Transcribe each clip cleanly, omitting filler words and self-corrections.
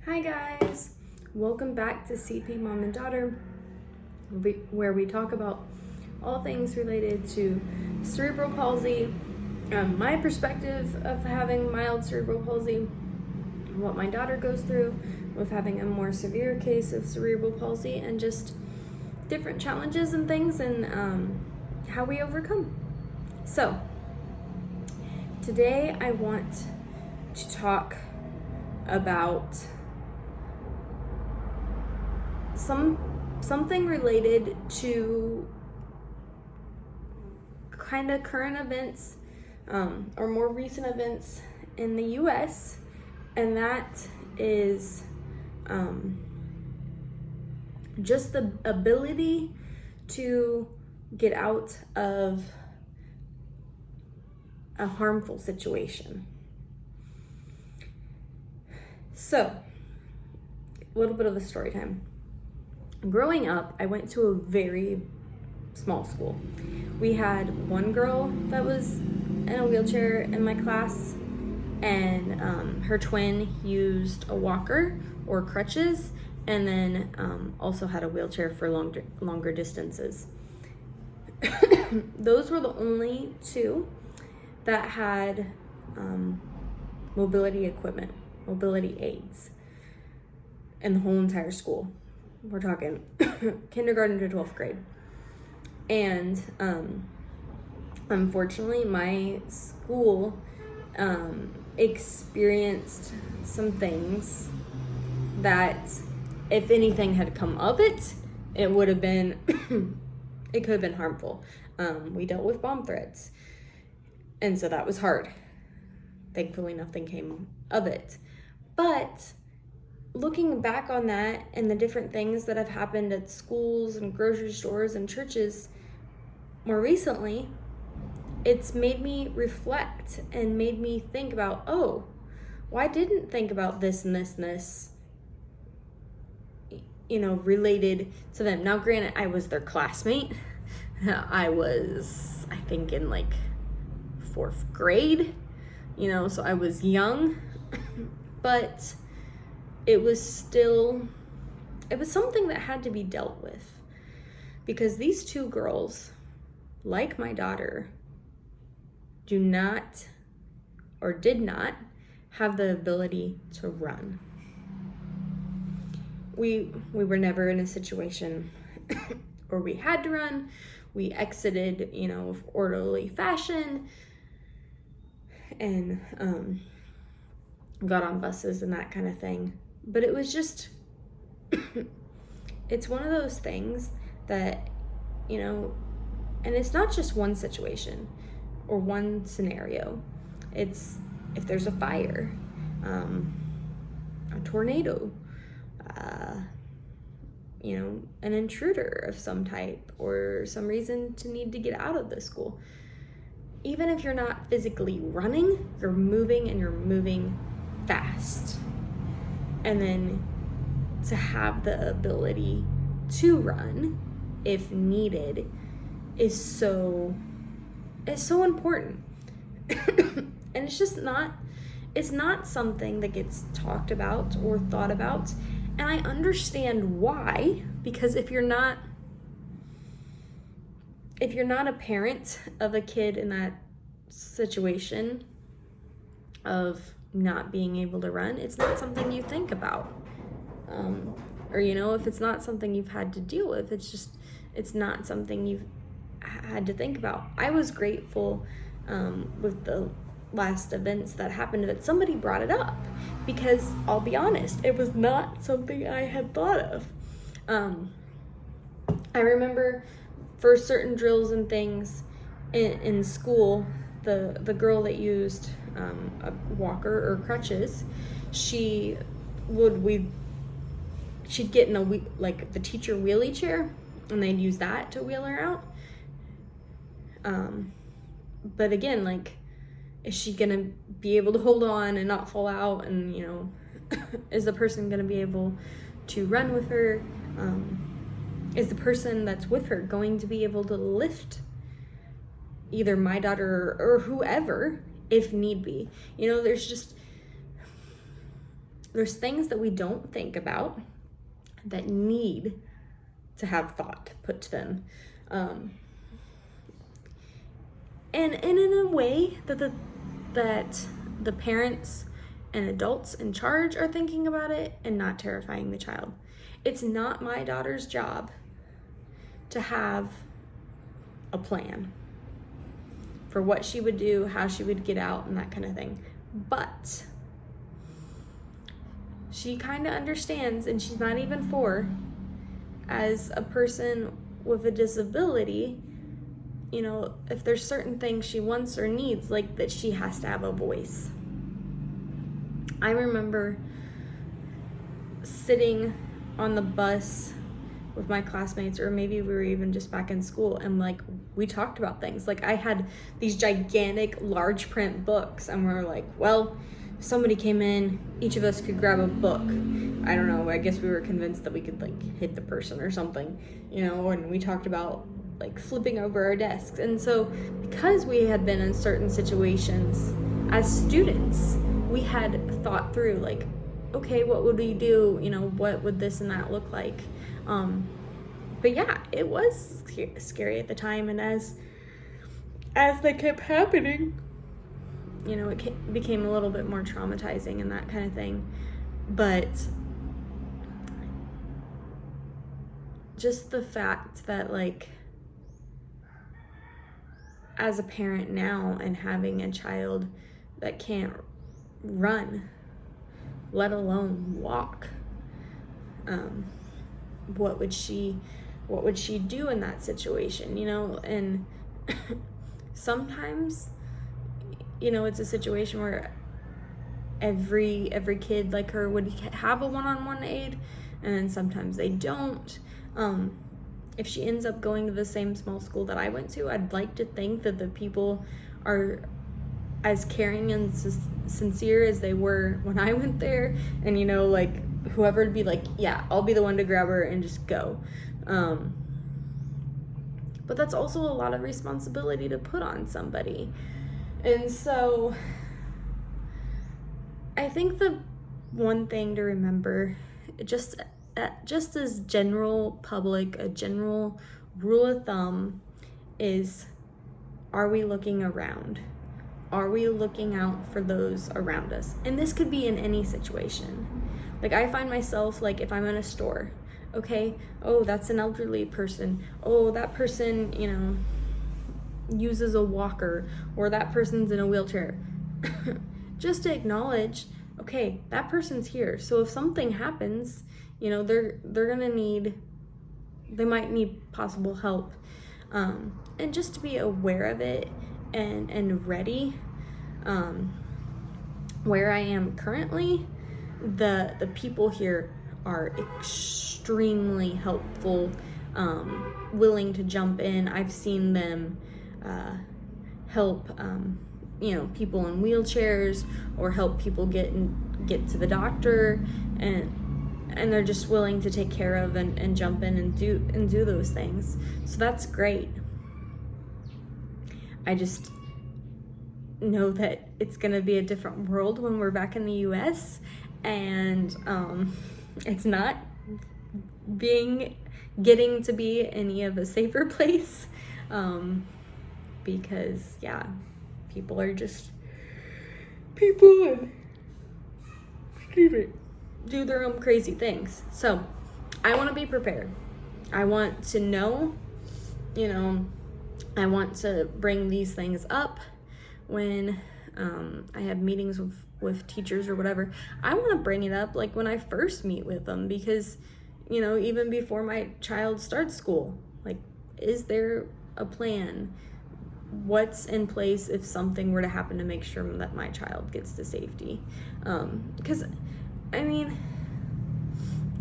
Hi guys, welcome back to CP Mom and Daughter, where we talk about all things related to cerebral palsy, my perspective of having mild cerebral palsy, what my daughter goes through with having a more severe case of cerebral palsy, and just different challenges and things and how we overcome. So today I want to talk about something related to kind of current events or more recent events in the US, and that is just the ability to get out of a harmful situation. So, a little bit of a story time. Growing up, I went to a very small school. We had one girl that was in a wheelchair in my class, and her twin used a walker or crutches, and then also had a wheelchair for longer distances. Those were the only two that had mobility equipment, mobility aids in the whole entire school. We're talking kindergarten to 12th grade. And unfortunately, my school experienced some things that, if anything had come of it, it would have been, it could have been harmful. We dealt with bomb threats, and so that was hard. Thankfully, nothing came of it. But looking back on that and the different things that have happened at schools and grocery stores and churches more recently, it's made me reflect and made me think about, oh, well, I didn't think about this and this and this, related to them. Now, granted, I was their classmate. I was, I think, in like 4th grade, so I was young, but it was something that had to be dealt with, because these two girls, like my daughter, do not or did not have the ability to run. We were never in a situation where we had to run. We exited, with orderly fashion, and got on buses and that kind of thing. But it was just, it's one of those things that, and it's not just one situation or one scenario. It's if there's a fire, a tornado, an intruder of some type, or some reason to need to get out of the school. Even if you're not physically running, you're moving, and you're moving fast. And then to have the ability to run if needed is so important. And it's not something that gets talked about or thought about. And I understand why, because if you're not a parent of a kid in that situation of not being able to run, it's not something you think about. Or if it's not something you've had to deal with, it's not something you've had to think about. I was grateful with the last events that happened that somebody brought it up, because I'll be honest, it was not something I had thought of. I remember for certain drills and things in school, the girl that used a walker or crutches, she'd get in the teacher wheelie chair, and they'd use that to wheel her out. But again, is she gonna be able to hold on and not fall out? And is the person gonna be able to run with her? Is the person that's with her going to be able to lift either my daughter or whoever if need be? There's there's things that we don't think about that need to have thought put to them. And in a way that the parents and adults in charge are thinking about it and not terrifying the child. It's not my daughter's job to have a plan for what she would do, how she would get out, and that kind of thing. But she kind of understands, and she's not even 4, as a person with a disability, you know, if there's certain things she wants or needs, like that she has to have a voice. I remember sitting on the bus with my classmates, or maybe we were even just back in school, and like we talked about things. Like I had these gigantic large print books, and we were like, well, if somebody came in, each of us could grab a book. I don't know, I guess we were convinced that we could like hit the person or something, you know, and we talked about like flipping over our desks. And so because we had been in certain situations as students, we had thought through like, okay, what would we do? You know, what would this and that look like? But yeah, it was scary at the time, and as they kept happening, you know, it became a little bit more traumatizing and that kind of thing. But just the fact that, like, as a parent now and having a child that can't run, let alone walk, what would she do in that situation, you know? And sometimes, you know, it's a situation where every kid like her would have a one-on-one aid, and then sometimes they don't. If she ends up going to the same small school that I went to, I'd like to think that the people are as caring and sincere as they were when I went there, and, you know, like, whoever would be like, yeah, I'll be the one to grab her and just go. But that's also a lot of responsibility to put on somebody. And so I think the one thing to remember, just as general public, a general rule of thumb, is, are we looking around? Are we looking out for those around us? And this could be in any situation. Like, I find myself, like, if I'm in a store, okay, oh, that's an elderly person. Oh, that person, you know, uses a walker, or that person's in a wheelchair. Just to acknowledge, okay, that person's here. So if something happens, you know, they might need possible help. And just to be aware of it and ready. Where I am currently, the people here are extremely helpful, willing to jump in. I've seen them help, you know, people in wheelchairs, or help people get to the doctor, and they're just willing to take care of and jump in and do those things. So that's great. I just know that it's gonna be a different world when we're back in the US, and it's not getting to be any of a safer place, because yeah, people and do their own crazy things. So I want to be prepared. I want to know, you know, I want to bring these things up when I have meetings with teachers or whatever. I want to bring it up like when I first meet with them, because, you know, even before my child starts school, like, is there a plan? What's in place if something were to happen, to make sure that my child gets to safety? Because, I mean,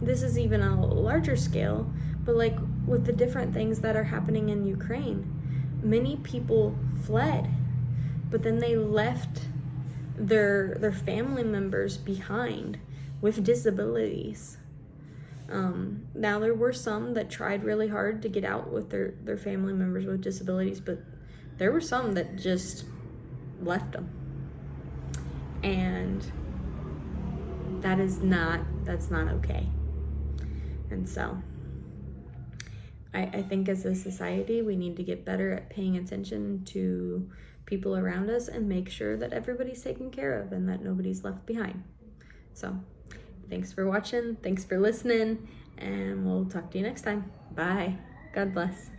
this is even a larger scale, but like with the different things that are happening in Ukraine, many people fled, but then they left their family members behind with disabilities. Now, there were some that tried really hard to get out with their family members with disabilities, but there were some that just left them. And that's not okay. And so I think as a society, we need to get better at paying attention to people around us and make sure that everybody's taken care of and that nobody's left behind. So thanks for watching. Thanks for listening. And we'll talk to you next time. Bye. God bless.